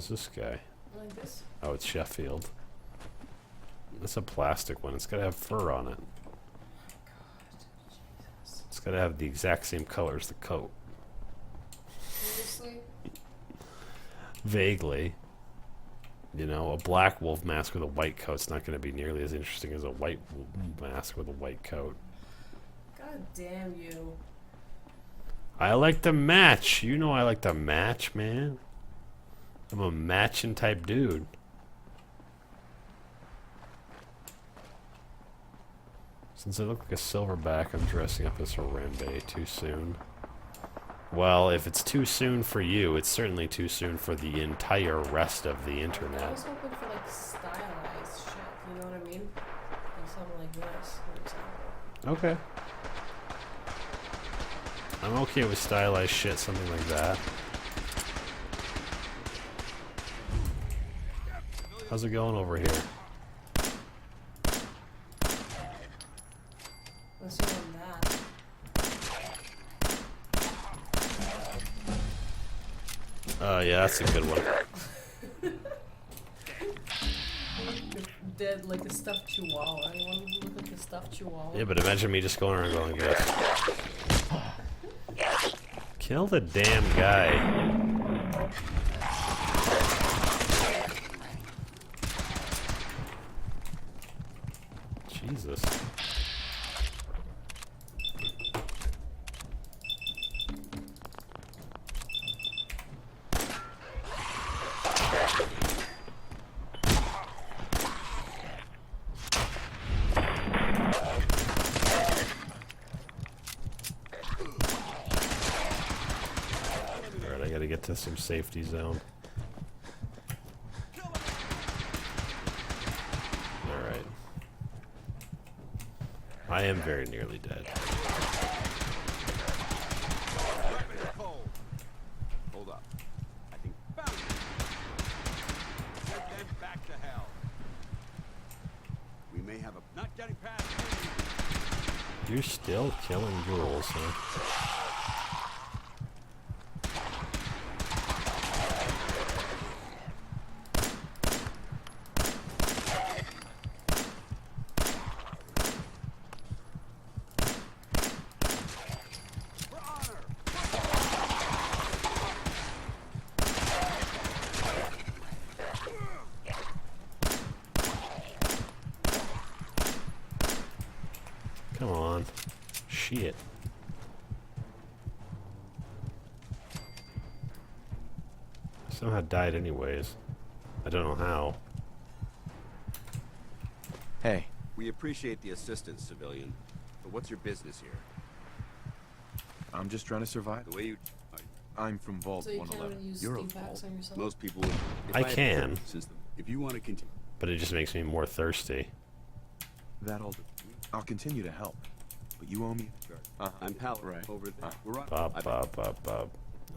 is this guy? Like this? Oh, it's Sheffield. That's a plastic one. It's gotta have fur on it. It's gotta have the exact same color as the coat. Seriously? Vaguely. You know, a black wolf mask with a white coat's not gonna be nearly as interesting as a white mask with a white coat. God damn you. I like to match. You know I like to match, man. I'm a matching type dude. Since I look like a silverback, I'm dressing up as Harambe too soon. Well, if it's too soon for you, it's certainly too soon for the entire rest of the I internet. was hoping for like stylized shit, you know what I mean? Like something like this, for example. Okay. I'm okay with stylized shit, something like that. How's it going over here? Let's do that. Yeah, that's a good one. Dead like a stuffed chihuahua. Anyone look like a stuffed chihuahua? Yeah, but imagine me just going around going like this. Kill the damn guy. Jesus. Alright, I gotta get to some safety zone. Alright. I am very nearly dead. Hold up. I think found it. Get them back to hell. We may have a not getting past me. You're still killing ghouls, huh? For honor. Come on. Shit. Somehow died anyways. I don't know how. Hey, We appreciate the assistance, civilian. But what's your business here? I'm just trying to survive. The way you... I'm from Vault So you can't 111. really use You're a steam packs Vault. on yourself? Most people would... If I had can. the system, if you want to continue... But it just makes me more thirsty. That'll do. I'll continue to help. But you owe me. I'm Paladin. Right. Over there. We're on... Bop, bop, bop, bop.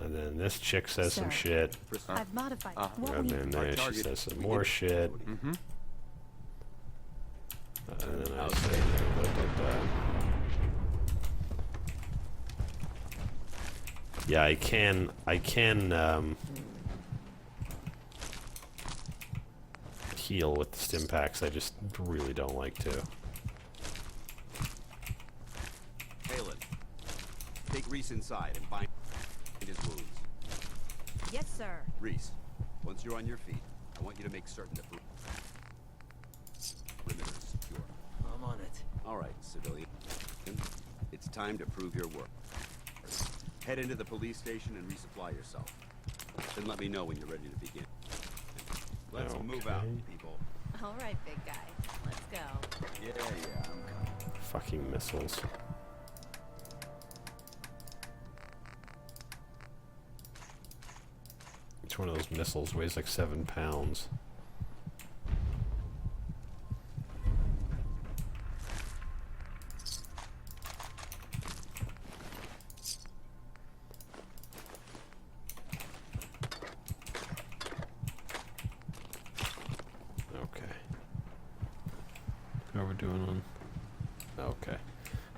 And then this chick says some Sir. shit. I've modified. What And we then there she target- says some we more get- shit. Mm-hmm. And then I say, da, da, da. Yeah, I can, heal with the stim packs. I just really don't like to. Paladin, take Reese inside and bind his wounds. Yes, sir. Reese, once you're on your feet, I want you to make certain that the perimeter is secure. I'm on it. All right, civilian. It's time to prove your worth. Head into the police station and resupply yourself. Then let me know when you're ready to begin. Let's move out, Okay. people. All right, big guy. Let's go. Yeah, I'm coming. Fucking missiles. Each one of those missiles weighs like 7 pounds. Okay. How are we doing on? Okay.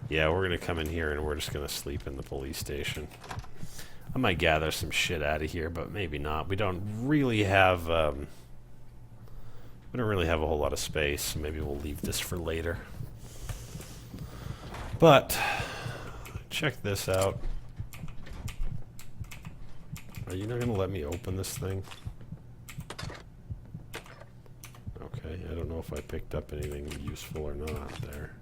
Yeah, we're gonna come in here and we're just gonna sleep in the police station. I might gather some shit out of here, but maybe not. We don't really have a whole lot of space, so maybe we'll leave this for later. But check this out. Are you not gonna let me open this thing? Okay, I don't know if I picked up anything useful or not there.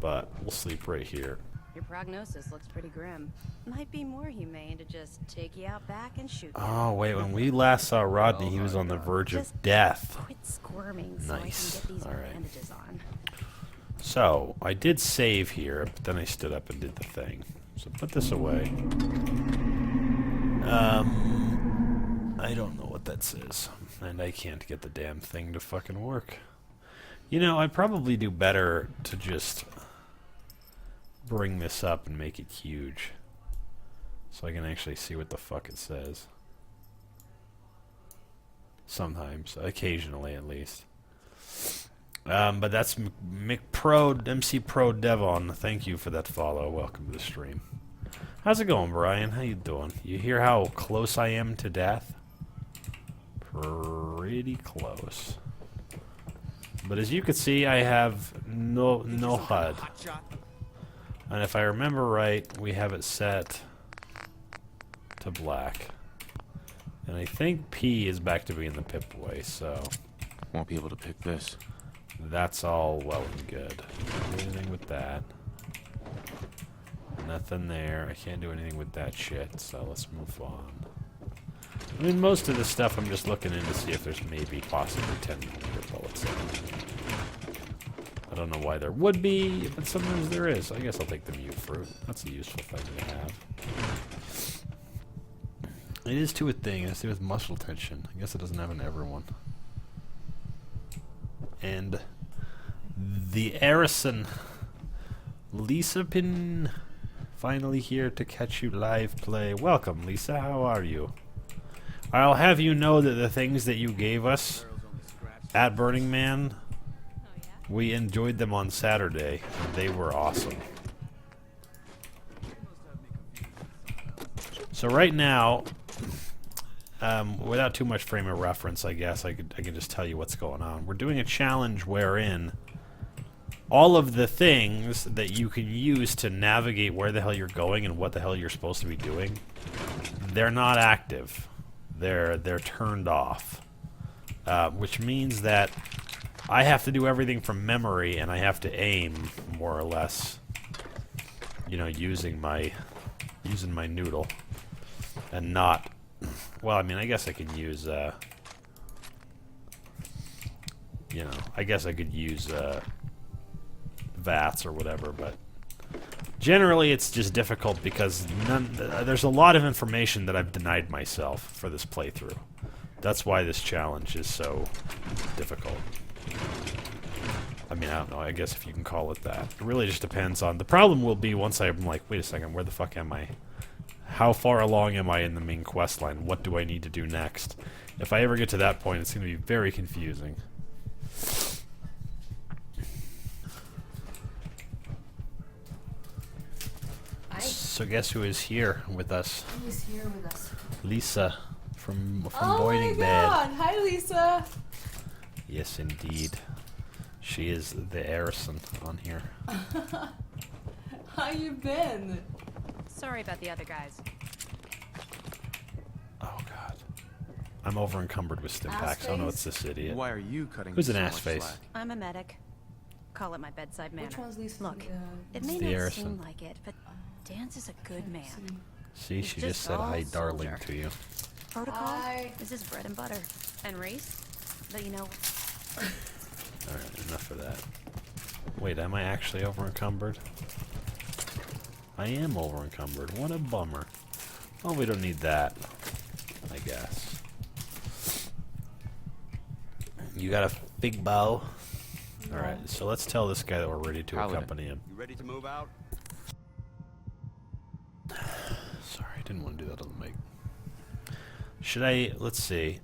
But we'll sleep right here. Your prognosis looks pretty grim. Might be more humane to just take you out back and shoot you. Oh, wait, when we last saw Rodney, he was on the verge of death. Quit squirming so Nice. I can get these Alright. bandages on. So, I did save here, but then I stood up and did the thing. So put this away. I don't know what that says. And I can't get the damn thing to fucking work. You know, I'd probably do better to just bring this up and make it huge. So I can actually see what the fuck it says. Sometimes. Occasionally, at least. But that's MC Pro Devon. Thank you for that follow. Welcome to the stream. How's it going, Brian? How you doing? You hear how close I am to death? Pretty close. But as you can see, I have no HUD. And if I remember right, we have it set to black. And I think P is back to being the Pip-Boy, so Won't be able to pick this. that's all well and good. Can't do anything with that. Nothing there. I can't do anything with that shit, so let's move on. I mean, most of this stuff I'm just looking in to see if there's maybe possibly 10mm bullets in it. I don't know why there would be, but sometimes there is. I guess I'll take the mute fruit. That's a useful thing to have. It is to a thing. It has to do with muscle tension. I guess it doesn't have in everyone. And the Arison Lisa Pin finally here to catch you live play. Welcome, Lisa. How are you? I'll have you know that the things that you gave us at Burning Man, we enjoyed them on Saturday. They were awesome. So right now, without too much frame of reference, I guess I can just tell you what's going on. We're doing a challenge wherein all of the things that you can use to navigate where the hell you're going and what the hell you're supposed to be doing, they're not active. They're turned off, which means that I have to do everything from memory, and I have to aim more or less, you know, using my noodle, and not. Well, I mean, I guess I can use, you know, I guess I could use VATS or whatever, but generally it's just difficult because there's a lot of information that I've denied myself for this playthrough. That's why this challenge is so difficult. I mean, I don't know, I guess if you can call it that. It really just depends on... The problem will be once I'm like, wait a second, where the fuck am I? How far along am I in the main quest line? What do I need to do next? If I ever get to that point, it's going to be very confusing. So guess who is here with us? Who's here with us? Lisa from Oh Boiling my Bed. god! Hi, Lisa! Yes, indeed. She is the Arison on here. How you been? Sorry about the other guys. Oh god. I'm over encumbered with stim packs. Oh no, it's this idiot. Why are you cutting Who's me an so ass much face? slack? I'm a medic. Call it my bedside manner. Which one's Lisa? Look, it may the not Arison. seem like it, but Danse is a good man. See, He's she just just said all hi, darling, soldier. to you. Protocol Hi. is his bread and butter. And race? But you know, Alright, enough of that. Wait, am I actually over encumbered? I am over encumbered. What a bummer. Well, we don't need that, I guess. You got a big bow? Alright, so let's tell this guy that we're ready to Paladin. accompany him. You ready to move out? Sorry, I didn't want to do that on the mic. Should I, let's see.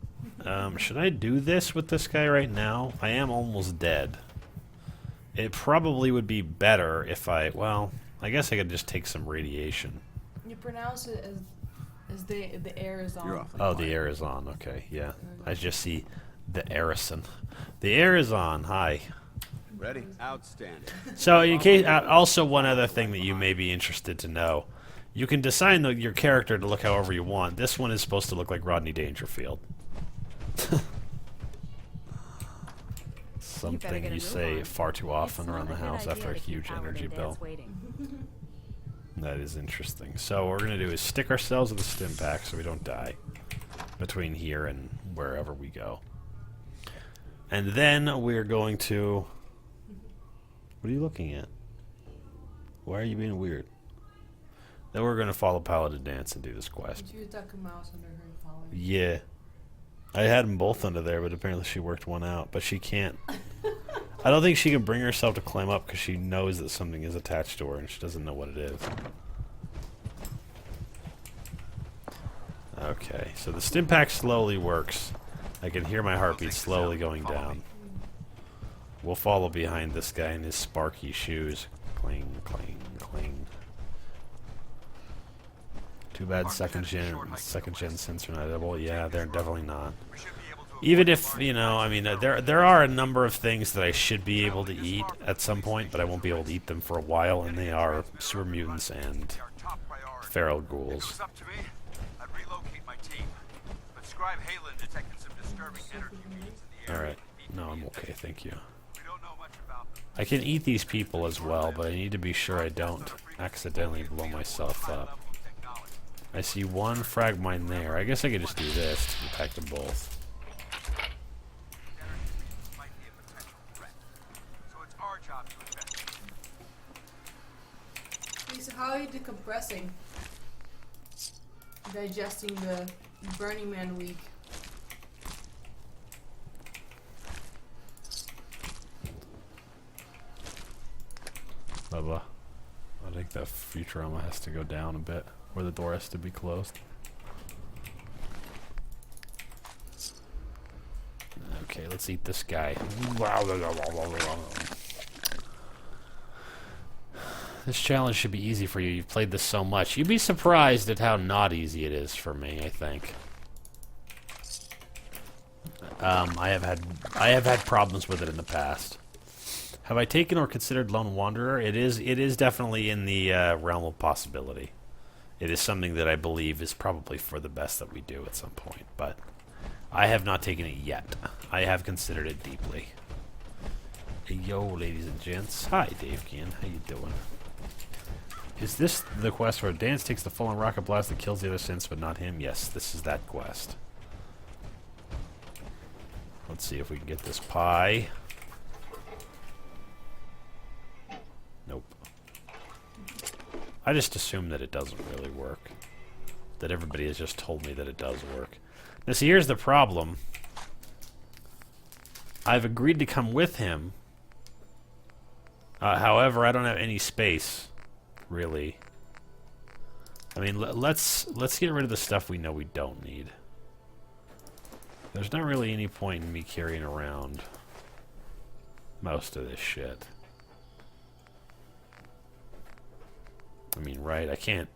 Should I do this with this guy right now? I am almost dead. It probably would be better if I, well, I guess I could just take some radiation. You pronounce it as the air is on. You're off. Oh, the air is on. Okay, yeah. I just see the airison. The air is on. Hi. Ready? Outstanding. So, in case, also one other thing that you may be interested to know, you can design your character to look however you want. This one is supposed to look like Rodney Dangerfield. Something you say far too often around the house after a huge energy bill. That is interesting. So what we're going to do is stick ourselves with a stim pack so we don't die between here and wherever we go. And then we're going to... What are you looking at? Why are you being weird? Then we're going to follow Paladin Danse and do this quest. Did you duck a mouse under her and follow me? Yeah. I had them both under there, but apparently she worked one out. But she can't. I don't think she can bring herself to climb up because she knows that something is attached to her and she doesn't know what it is. Okay, so the stim pack slowly works. I can hear my heartbeat slowly going down. We'll follow behind this guy in his sparky shoes. Cling, cling, cling. Too bad second gen synths are not edible. Yeah, they're definitely not. Even if, you know, I mean, there are a number of things that I should be able to eat at some point, but I won't be able to eat them for a while, and they are super mutants and feral ghouls. Alright. No, I'm okay, thank you. I can eat these people as well, but I need to be sure I don't accidentally blow myself up. I see one frag mine there. I guess I could just do this to attack them both. So how are you decompressing? Digesting the Burning Man week. Bubba. I think the Futurama has to go down a bit, where the door has to be closed. Okay, let's eat this guy. This challenge should be easy for you. You've played this so much. You'd be surprised at how not easy it is for me, I think. I have had problems with it in the past. Have I taken or considered Lone Wanderer? It is definitely in the realm of possibility. It is something that I believe is probably for the best that we do at some point, but I have not taken it yet. I have considered it deeply. Hey, yo, ladies and gents. Hi, Dave Gian. How you doing? Is this the quest where Danse takes the fallen rocket blast that kills the other synths, but not him? Yes, this is that quest. Let's see if we can get this pie. Nope. I just assume that it doesn't really work. That everybody has just told me that it does work. Now see, here's the problem. I've agreed to come with him. However, I don't have any space, really. I mean, let's get rid of the stuff we know we don't need. There's not really any point in me carrying around most of this shit. I mean, right, I can't...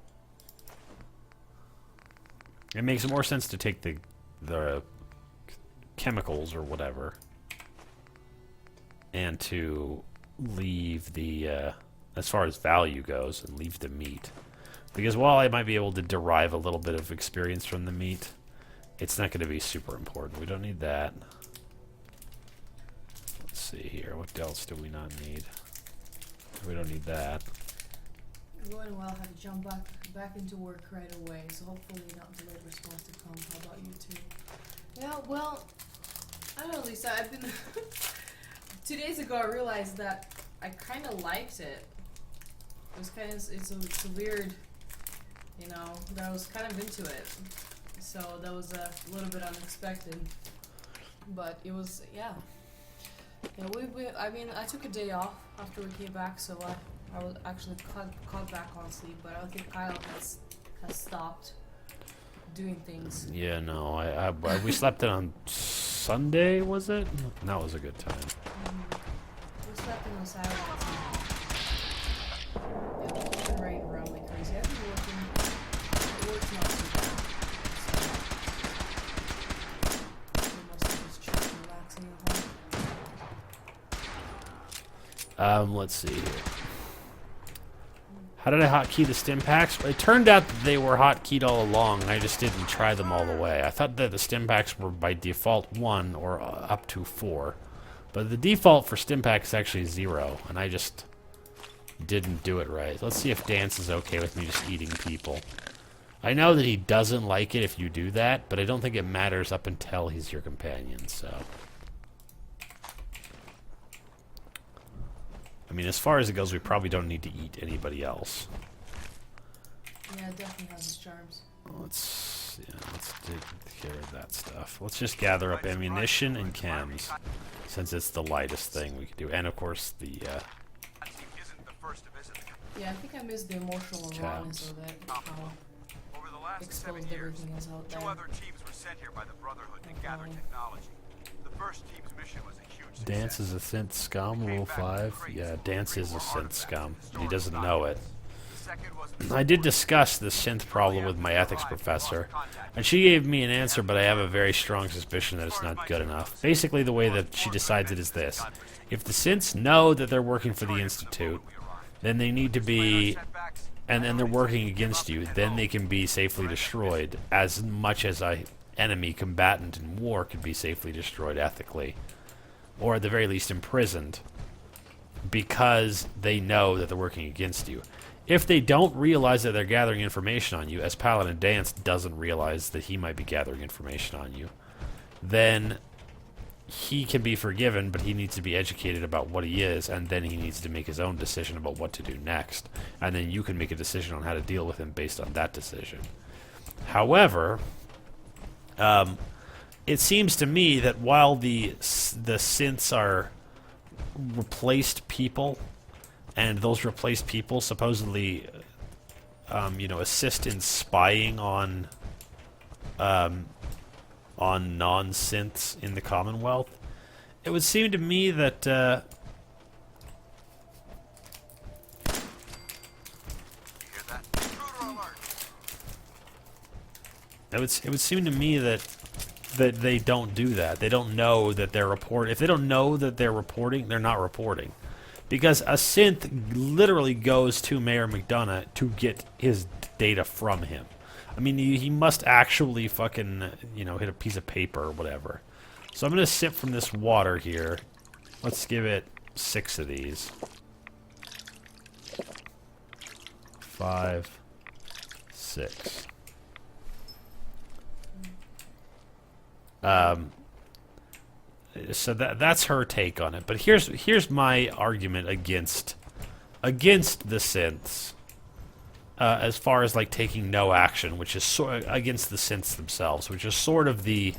It makes more sense to take the chemicals or whatever and to leave the, as far as value goes, and leave the meat. Because while I might be able to derive a little bit of experience from the meat, it's not going to be super important. We don't need that. Let's see here. What else do we not need? We don't need that. Going well, had to jump back into work right away, so hopefully not delayed response to come. How about you two? Yeah, well, I don't know, Lisa. I've been 2 days ago. I realized that I kind of liked it. It was kind of it's a weird, you know, that I was kind of into it. So that was a little bit unexpected, but it was yeah. I mean, I took a day off after we came back, so I was actually caught back on sleep, but I don't think Kyle has stopped doing things. Yeah, no, we slept in on Sunday, was it? That was a good time. We slept in on Saturday. Let's see here. How did I hotkey the stim packs? It turned out that they were hotkeyed all along, and I just didn't try them all the way. I thought that the stim packs were by default 1 or up to 4. But the default for stim pack is actually 0, and I just didn't do it right. Let's see if Danse is okay with me just eating people. I know that he doesn't like it if you do that, but I don't think it matters up until he's your companion, so... I mean, as far as it goes, we probably don't need to eat anybody else. Yeah, it definitely has its charms. Let's take care of that stuff. Let's just gather up ammunition and chems, since it's the lightest thing we could do. And, of course, the... Yeah, I think I missed the emotional rawness of it. How exposed everything is out there. Two other teams were sent here by the Brotherhood to gather technology. The first team's mission was a huge success. Danse is a synth scum, rule 5. Yeah, Danse is a synth scum. He doesn't know it. I did discuss the synth problem with my ethics professor, and she gave me an answer, but I have a very strong suspicion that it's not good enough. Basically, the way that she decides it is this. If the synths know that they're working for the Institute, then they need to be... and then they're working against you, then they can be safely destroyed, as much as a enemy combatant in war could be safely destroyed ethically. Or at the very least imprisoned, because they know that they're working against you. If they don't realize that they're gathering information on you, as Paladin Danse doesn't realize that he might be gathering information on you, then he can be forgiven, but he needs to be educated about what he is, and then he needs to make his own decision about what to do next. And then you can make a decision on how to deal with him based on that decision. However, it seems to me that while the synths are replaced people, and those replaced people supposedly, assist in spying on non-synths in the Commonwealth, it would seem to me that it would seem to me that they don't do that. They don't know that they're reporting. If they don't know that they're reporting, they're not reporting. Because a synth literally goes to Mayor McDonough to get his data from him. I mean, he must actually fucking, hit a piece of paper or whatever. So I'm going to sip from this water here. Let's give it 6 of these. 5, 6. So that's her take on it. But here's my argument against the synths. As far as like taking no action, which is against the synths themselves, which is sort of the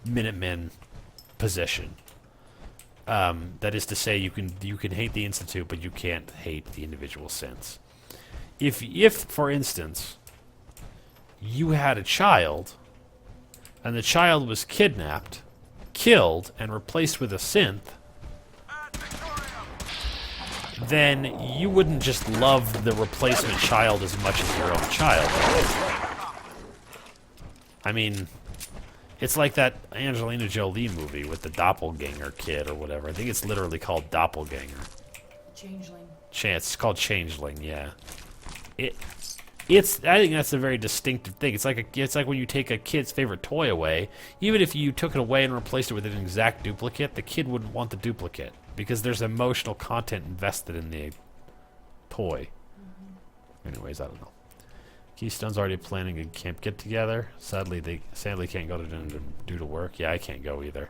Minutemen position. That is to say, you can hate the Institute, but you can't hate the individual synths. If for instance, you had a child, and the child was kidnapped, killed, and replaced with a synth, then you wouldn't just love the replacement child as much as your own child. I mean, it's like that Angelina Jolie movie with the doppelganger kid or whatever. I think it's literally called Doppelganger. Changeling. It's called Changeling, yeah. I think that's a very distinctive thing. It's like when you take a kid's favorite toy away. Even if you took it away and replaced it with an exact duplicate, the kid wouldn't want the duplicate because there's emotional content invested in the toy. Anyways, I don't know. Keystone's already planning a camp get together. Sadly, they can't go due to work. Yeah, I can't go either.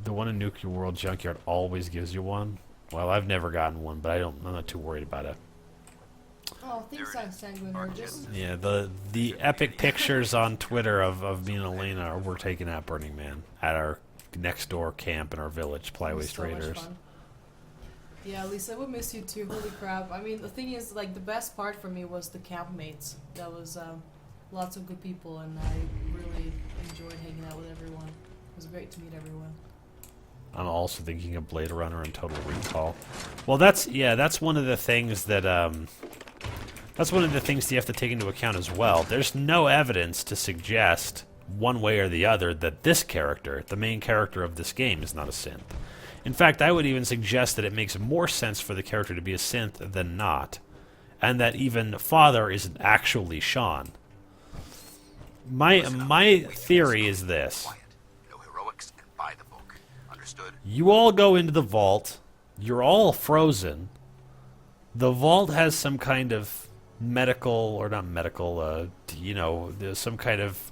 The one in Nuclear World Junkyard always gives you one. Well, I've never gotten one, but I'm not too worried about it. Oh, things like sanguine are just... Yeah, the epic pictures on Twitter of me and Elena were taken at Burning Man at our next door camp in our village, Plywaste so much Raiders. fun. Yeah, Lisa, I would miss you too. Holy crap! I mean, the thing is, like, the best part for me was the campmates. That was lots of good people, and I really enjoyed hanging out with everyone. It was great to meet everyone. I'm also thinking of Blade Runner and Total Recall. Well, that's one of the things that that's one of the things you have to take into account as well. There's no evidence to suggest one way or the other that this character, the main character of this game, is not a synth. In fact, I would even suggest that it makes more sense for the character to be a synth than not, and that even Father isn't actually Sean. My theory is this. Quiet. No heroics and by the book. Understood? You all go into the vault. You're all frozen. The vault has some kind of medical, or not medical, there's some kind of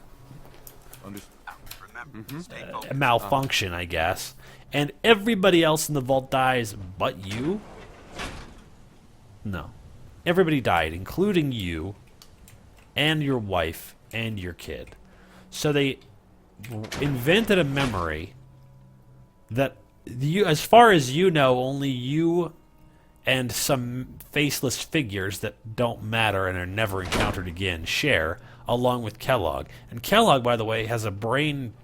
Remember, stay focused. malfunction, I guess. And everybody else in the vault dies but you? No. Everybody died, including you, and your wife, and your kid. So they invented a memory that, as far as you know, only you and some faceless figures that don't matter and are never encountered again share, along with Kellogg. And Kellogg, by the way, has a brain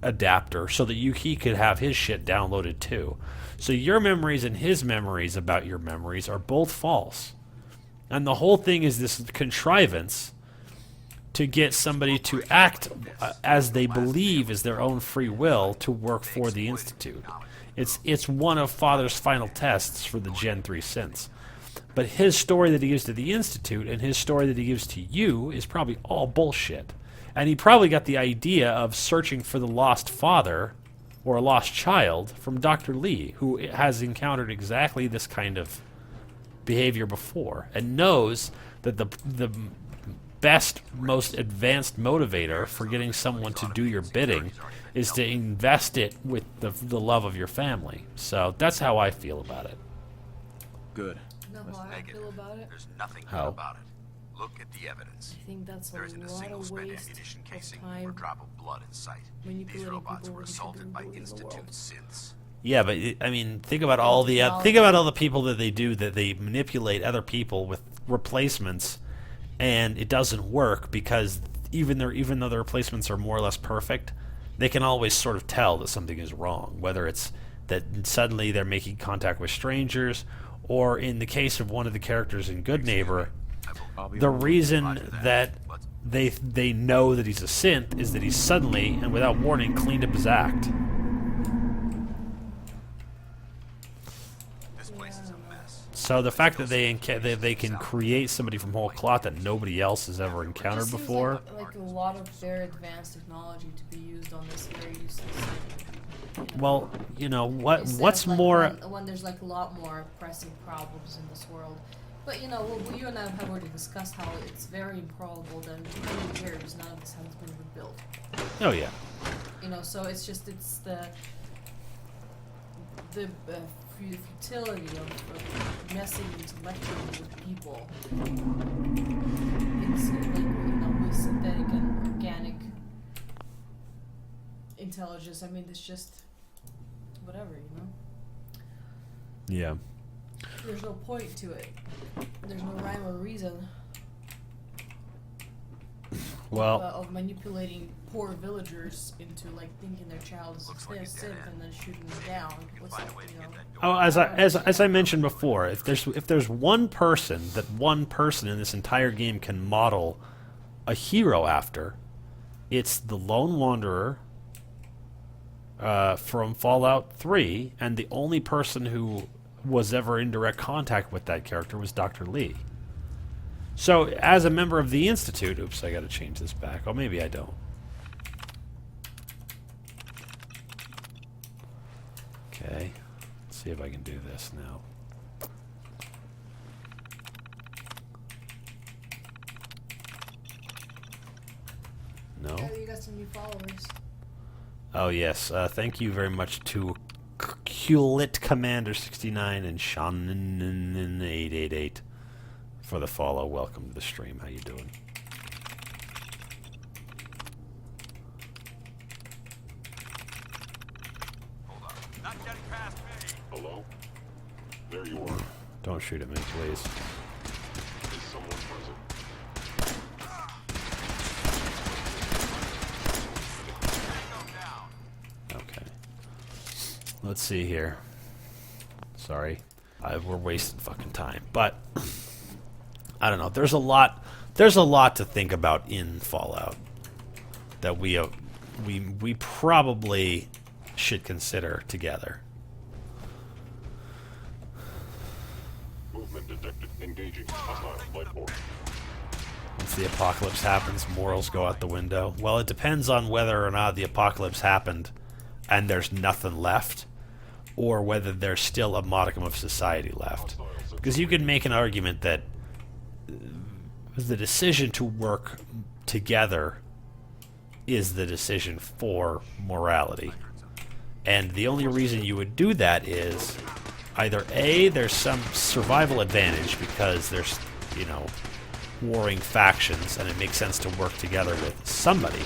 adapter so that he could have his shit downloaded too. So your memories and his memories about your memories are both false. And the whole thing is this contrivance to get somebody to act as they believe is their own free will to work for the Institute. It's one of Father's final tests for the Gen 3 synths. But his story that he gives to the Institute and his story that he gives to you is probably all bullshit. And he probably got the idea of searching for the lost father or a lost child from Dr. Lee, who has encountered exactly this kind of behavior before and knows that the best, most advanced motivator for getting someone to do your bidding is to invest it with the love of your family. So that's how I feel about it. Good. You know how I feel about it? There's nothing How? good about it. Look at the evidence. I think that's a There isn't a lot single of spent waste ammunition of casing or time drop of blood in sight. These manipulating robots people were when you should assaulted be by ruling the Institute world. synths. Yeah, but I mean, think about all the people that they do, that they manipulate other people with replacements, and it doesn't work because even though the replacements are more or less perfect, they can always sort of tell that something is wrong, whether it's that suddenly they're making contact with strangers, or in the case of one of the characters in Good Neighbor, the reason that they know that he's a synth is that he's suddenly and without warning cleaned up his act. This place is a mess. So the fact that they can create somebody from whole cloth that nobody else has ever encountered It just seems before. like a lot of very advanced technology to be used on this very useless thing. Well, you know what? Instead What's of, like, more? when there's like a lot more pressing problems in this world. But you know, you and I have already discussed how it's very improbable that in 20 years none of this has been rebuilt. Oh yeah. You know, so it's the futility of messing intellectually with people. It's like, you know, with synthetic and organic intelligence. I mean, it's just whatever, you know. Yeah. There's no point to it. There's no rhyme or reason. Well, Of manipulating poor villagers into like thinking their child is Looks like a dead synth end. and then shooting them down. What's Find that, a way to you know? get that door. oh, as I mentioned before, if there's one person in this entire game can model a hero after, it's the Lone Wanderer from Fallout 3, and the only person who was ever in direct contact with that character was Dr. Lee. So, as a member of the Institute... Oops, I gotta change this back. Oh, maybe I don't. Okay. Let's see if I can do this now. No? Yeah, you got some new followers. Oh, yes. Thank you very much to Culit Commander 69 and Shannon 888 for the follow. Welcome to the stream. How you doing? Hold on. Not getting past me. Hello? There you are. Don't shoot at me, please. Is someone present? Tango down. Okay. Let's see here. Sorry. We're wasting fucking time. But I don't know. There's a lot to think about in Fallout that we probably should consider together. Movement detected. Engaging. Hostile life force. Once the apocalypse happens, morals go out the window. Well, it depends on whether or not the apocalypse happened and there's nothing left, or whether there's still a modicum of society left. Because you can make an argument that the decision to work together is the decision for morality. And the only reason you would do that is either A, there's some survival advantage because there's, you know, warring factions and it makes sense to work together with somebody.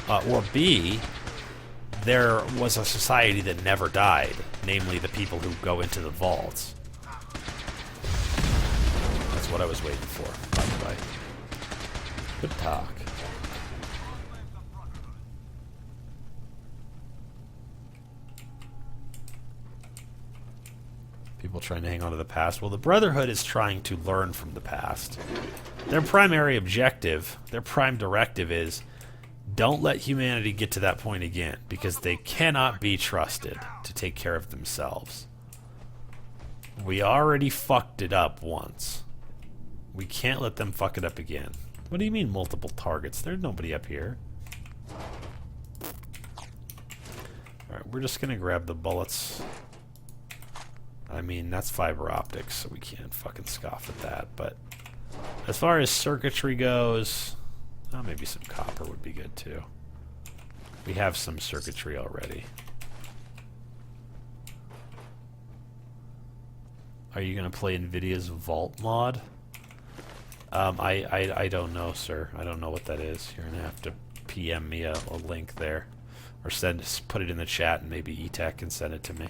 Or B, there was a society that never died, namely the people who go into the vaults. That's what I was waiting for, by the way. Good talk. People trying to hang on to the past. Well, the Brotherhood is trying to learn from the past. Their primary objective, their prime directive is don't let humanity get to that point again, because they cannot be trusted to take care of themselves. We already fucked it up once. We can't let them fuck it up again. What do you mean multiple targets? There's nobody up here. Alright, we're just gonna grab the bullets. I mean, that's fiber optics, so we can't fucking scoff at that. But as far as circuitry goes, oh, maybe some copper would be good too. We have some circuitry already. Are you going to play NVIDIA's Vault mod? I don't know, sir. I don't know what that is. You're going to have to PM me a link there. Or put it in the chat and maybe E-Tech can send it to me.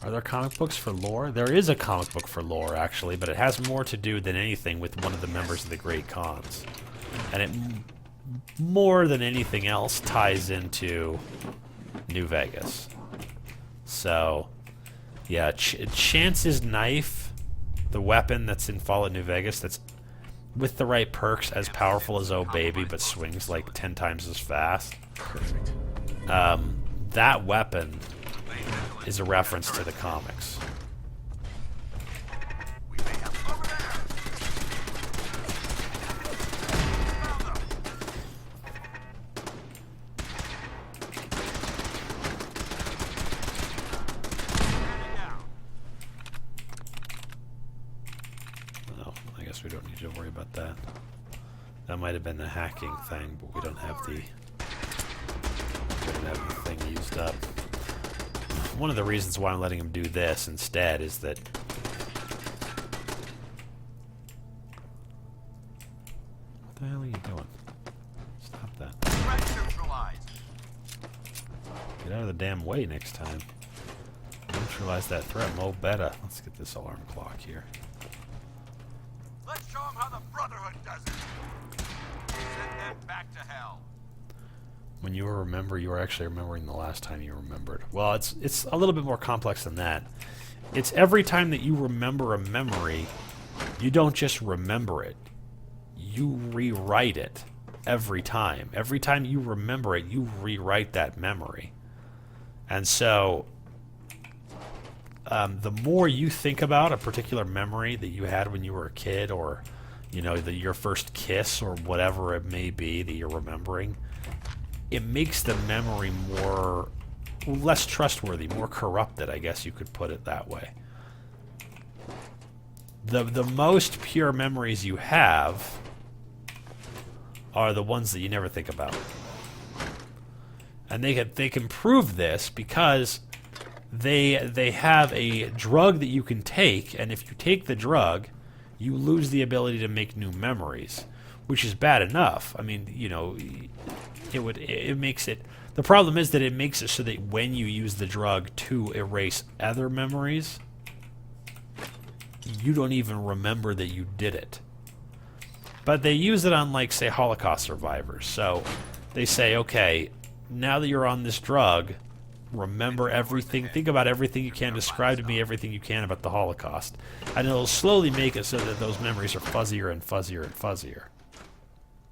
Are there comic books for lore? There is a comic book for lore, actually, but it has more to do than anything with one of the members of the Great Khans. And it, more than anything else, ties into New Vegas. So, yeah, Chance's knife, the weapon that's in Fallout New Vegas, that's with the right perks as powerful as Oh Baby, but swings like 10 times as fast. Perfect. That weapon is a reference to the comics. Oh, I guess we don't need to worry about that. That might have been the hacking thing, but we don't have the thing used up. One of the reasons why I'm letting him do this instead is that what the hell are you doing? Stop that. Get out of the damn way next time. Neutralize that threat. Mo better. Let's get this alarm clock here. Let's show them how the Brotherhood does it. Send them back to hell. When you remember, you are actually remembering the last time you remembered. Well, it's a little bit more complex than that. It's every time that you remember a memory, you don't just remember it. You rewrite it every time. Every time you remember it, you rewrite that memory. And so, the more you think about a particular memory that you had when you were a kid, or, you know, your first kiss, or whatever it may be that you're remembering, it makes the memory less trustworthy, more corrupted, I guess you could put it that way. The most pure memories you have are the ones that you never think about. And they can prove this because they have a drug that you can take, and if you take the drug, you lose the ability to make new memories, which is bad enough. I mean, you know, it makes it. The problem is that it makes it so that when you use the drug to erase other memories, you don't even remember that you did it. But they use it on, like, say, Holocaust survivors. So they say, okay, now that you're on this drug, remember everything, think about everything you can, describe to me everything you can about the Holocaust. And it'll slowly make it so that those memories are fuzzier and fuzzier and fuzzier.